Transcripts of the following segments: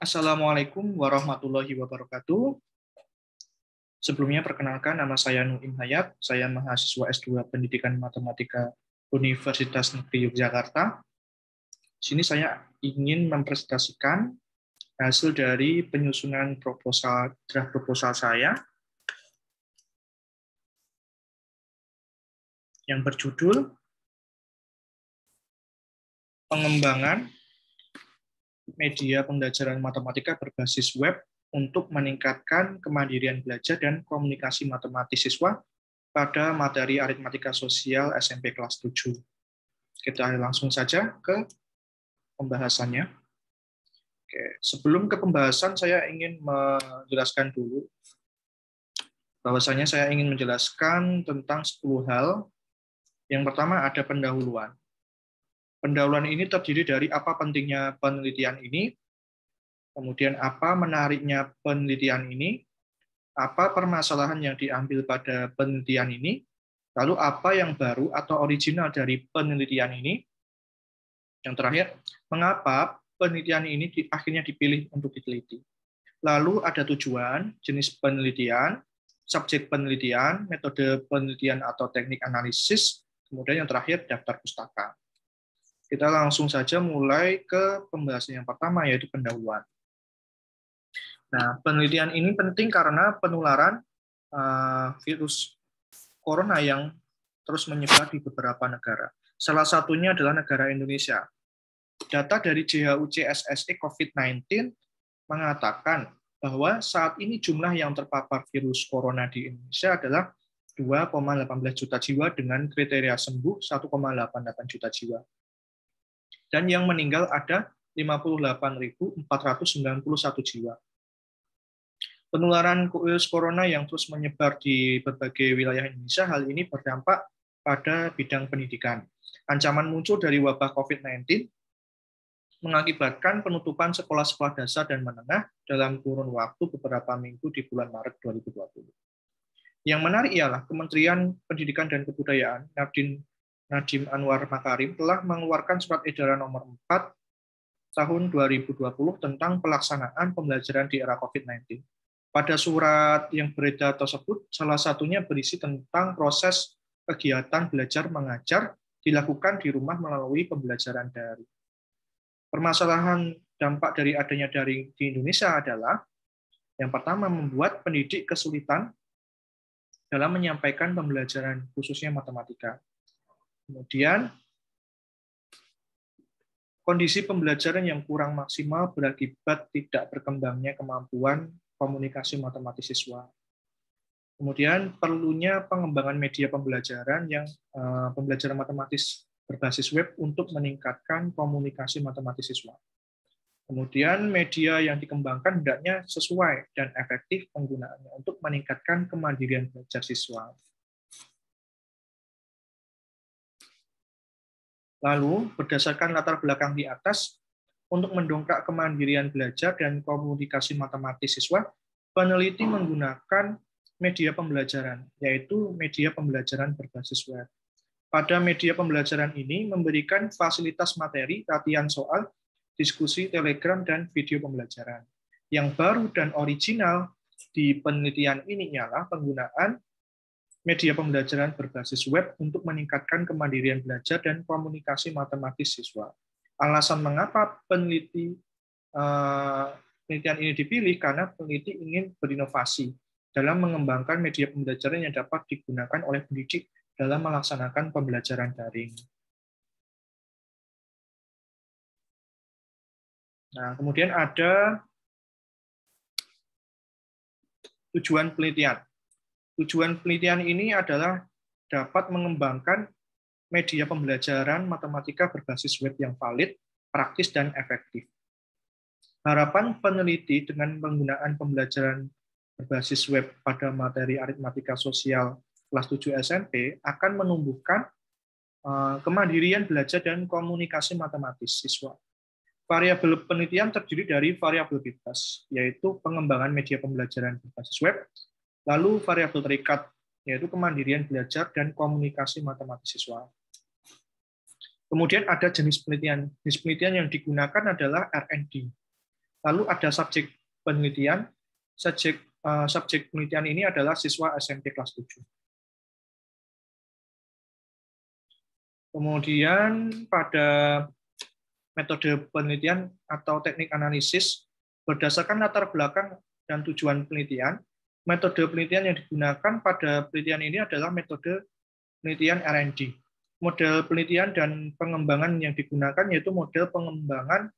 Assalamualaikum warahmatullahi wabarakatuh. Sebelumnya perkenalkan, nama saya Nuim Hayat, saya mahasiswa S2 Pendidikan Matematika Universitas Negeri Yogyakarta. Di sini saya ingin mempresentasikan hasil dari penyusunan draft proposal saya yang berjudul Pengembangan Media Pembelajaran Matematika Berbasis Web untuk meningkatkan kemandirian belajar dan komunikasi matematis siswa pada materi aritmatika sosial SMP kelas 7. Kita langsung saja ke pembahasannya. Oke, sebelum ke pembahasan, saya ingin menjelaskan dulu bahwasanya saya ingin menjelaskan tentang 10 hal. Yang pertama ada pendahuluan. Pendahuluan ini terdiri dari apa pentingnya penelitian ini, kemudian apa menariknya penelitian ini, apa permasalahan yang diambil pada penelitian ini, lalu apa yang baru atau original dari penelitian ini, yang terakhir, mengapa penelitian ini akhirnya dipilih untuk diteliti. Lalu ada tujuan, jenis penelitian, subjek penelitian, metode penelitian atau teknik analisis, kemudian yang terakhir daftar pustaka. Kita langsung saja mulai ke pembahasan yang pertama, yaitu pendahuluan. Nah, penelitian ini penting karena penularan virus corona yang terus menyebar di beberapa negara. Salah satunya adalah negara Indonesia. Data dari JHU-CSSE COVID-19 mengatakan bahwa saat ini jumlah yang terpapar virus corona di Indonesia adalah 2,18 juta jiwa dengan kriteria sembuh 1,88 juta jiwa. Dan yang meninggal ada 58.491 jiwa. Penularan virus corona yang terus menyebar di berbagai wilayah Indonesia, hal ini berdampak pada bidang pendidikan. Ancaman muncul dari wabah COVID-19 mengakibatkan penutupan sekolah-sekolah dasar dan menengah dalam kurun waktu beberapa minggu di bulan Maret 2020. Yang menarik ialah Kementerian Pendidikan dan Kebudayaan, Nadiem Anwar Makarim, telah mengeluarkan surat edaran nomor 4 tahun 2020 tentang pelaksanaan pembelajaran di era COVID-19. Pada surat yang beredar tersebut, salah satunya berisi tentang proses kegiatan belajar mengajar dilakukan di rumah melalui pembelajaran daring. Permasalahan dampak dari adanya daring di Indonesia adalah yang pertama, membuat pendidik kesulitan dalam menyampaikan pembelajaran khususnya matematika. Kemudian, kondisi pembelajaran yang kurang maksimal berakibat tidak berkembangnya kemampuan komunikasi matematis siswa. Kemudian, perlunya pengembangan media pembelajaran yang pembelajaran matematis berbasis web untuk meningkatkan komunikasi matematis siswa. Kemudian media yang dikembangkan hendaknya sesuai dan efektif penggunaannya untuk meningkatkan kemandirian belajar siswa. Lalu, berdasarkan latar belakang di atas, untuk mendongkrak kemandirian belajar dan komunikasi matematis siswa, peneliti menggunakan media pembelajaran, yaitu media pembelajaran berbasis web. Pada media pembelajaran ini memberikan fasilitas materi, latihan soal, diskusi, telegram, dan video pembelajaran. Yang baru dan original di penelitian ini ialah penggunaan media pembelajaran berbasis web untuk meningkatkan kemandirian belajar dan komunikasi matematis siswa. Alasan mengapa penelitian ini dipilih karena peneliti ingin berinovasi dalam mengembangkan media pembelajaran yang dapat digunakan oleh pendidik dalam melaksanakan pembelajaran daring. Nah, kemudian ada tujuan penelitian. Tujuan penelitian ini adalah dapat mengembangkan media pembelajaran matematika berbasis web yang valid, praktis, dan efektif. Harapan peneliti dengan penggunaan pembelajaran berbasis web pada materi aritmatika sosial kelas 7 SMP akan menumbuhkan kemandirian belajar dan komunikasi matematis siswa. Variabel penelitian terdiri dari variabel bebas, yaitu pengembangan media pembelajaran berbasis web, lalu variabel terikat, yaitu kemandirian belajar dan komunikasi matematis siswa. Kemudian ada jenis penelitian. Jenis penelitian yang digunakan adalah R&D. Lalu ada subjek penelitian. Subjek penelitian ini adalah siswa SMP kelas 7. Kemudian pada metode penelitian atau teknik analisis, berdasarkan latar belakang dan tujuan penelitian, metode penelitian yang digunakan pada penelitian ini adalah metode penelitian R&D. Model penelitian dan pengembangan yang digunakan yaitu model pengembangan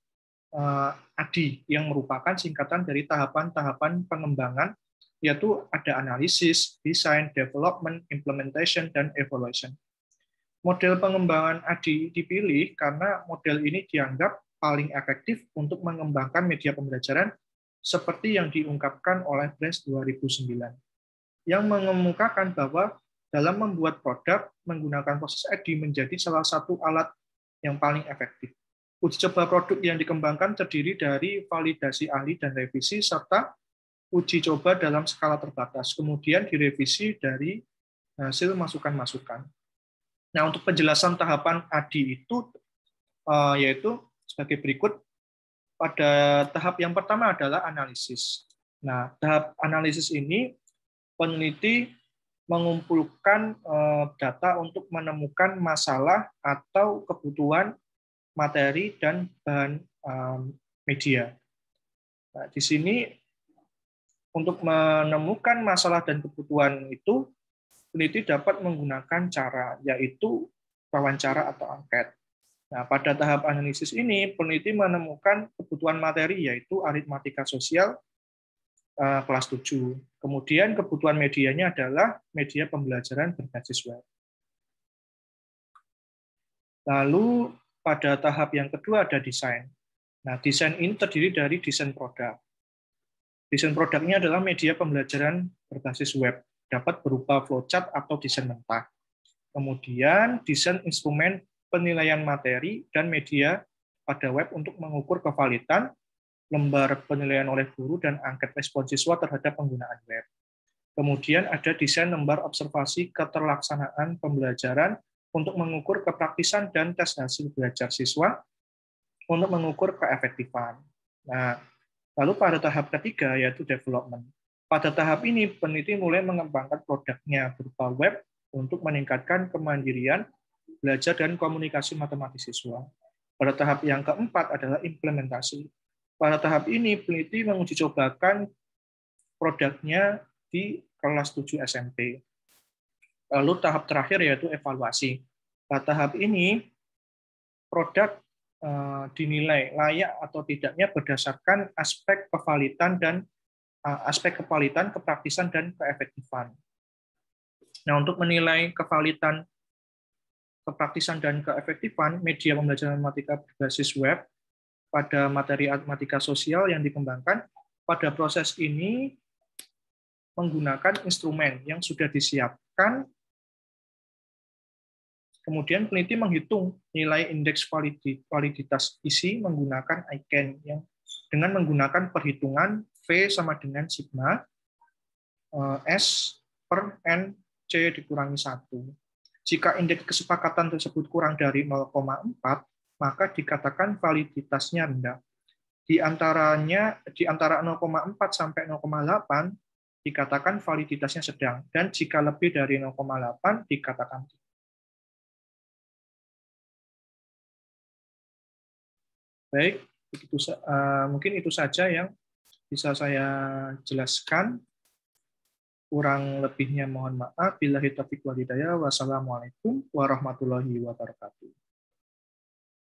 ADI, yang merupakan singkatan dari tahapan-tahapan pengembangan, yaitu ada analisis, design, development, implementation, dan evaluation. Model pengembangan ADI dipilih karena model ini dianggap paling efektif untuk mengembangkan media pembelajaran seperti yang diungkapkan oleh Branch 2009, yang mengemukakan bahwa dalam membuat produk, menggunakan proses ADI menjadi salah satu alat yang paling efektif. Uji coba produk yang dikembangkan terdiri dari validasi ahli dan revisi, serta uji coba dalam skala terbatas, kemudian direvisi dari hasil masukan-masukan. Nah, untuk penjelasan tahapan ADI itu yaitu sebagai berikut. Pada tahap yang pertama adalah analisis. Nah, tahap analisis ini peneliti mengumpulkan data untuk menemukan masalah atau kebutuhan materi dan bahan media. Nah, di sini untuk menemukan masalah dan kebutuhan itu, peneliti dapat menggunakan cara, yaitu wawancara atau angket. Nah, pada tahap analisis ini, peneliti menemukan kebutuhan materi, yaitu aritmatika sosial kelas 7. Kemudian kebutuhan medianya adalah media pembelajaran berbasis web. Lalu pada tahap yang kedua ada desain. Nah, desain ini terdiri dari desain produk. Desain produknya adalah media pembelajaran berbasis web, dapat berupa flowchart atau desain mentah. Kemudian desain instrumen penilaian materi dan media pada web untuk mengukur kevalitan, lembar penilaian oleh guru, dan angket respon siswa terhadap penggunaan web. Kemudian ada desain lembar observasi keterlaksanaan pembelajaran untuk mengukur kepraktisan dan tes hasil belajar siswa untuk mengukur keefektifan. Nah, lalu pada tahap ketiga yaitu development. Pada tahap ini peneliti mulai mengembangkan produknya berupa web untuk meningkatkan kemandirian belajar dan komunikasi matematis siswa. Pada tahap yang keempat adalah implementasi. Pada tahap ini peneliti menguji cobakan produknya di kelas 7 SMP. Lalu tahap terakhir yaitu evaluasi. Pada tahap ini, produk dinilai layak atau tidaknya berdasarkan aspek kevalitan, kepraktisan, dan keefektifan. Nah, untuk menilai kevalitan, kepraktisan, dan keefektifan media pembelajaran matematika berbasis web pada materi matematika sosial yang dikembangkan, pada proses ini menggunakan instrumen yang sudah disiapkan. Kemudian peneliti menghitung nilai indeks validitas isi menggunakan ICANN yang dengan menggunakan perhitungan V sama dengan sigma S per N C dikurangi 1. Jika indeks kesepakatan tersebut kurang dari 0,4, maka dikatakan validitasnya rendah. Di antara 0,4 sampai 0,8 dikatakan validitasnya sedang, dan jika lebih dari 0,8 dikatakan tinggi. Baik, mungkin itu saja yang bisa saya jelaskan. Kurang lebihnya mohon maaf. Billahi taufiq wal hidayah. Wassalamualaikum warahmatullahi wabarakatuh.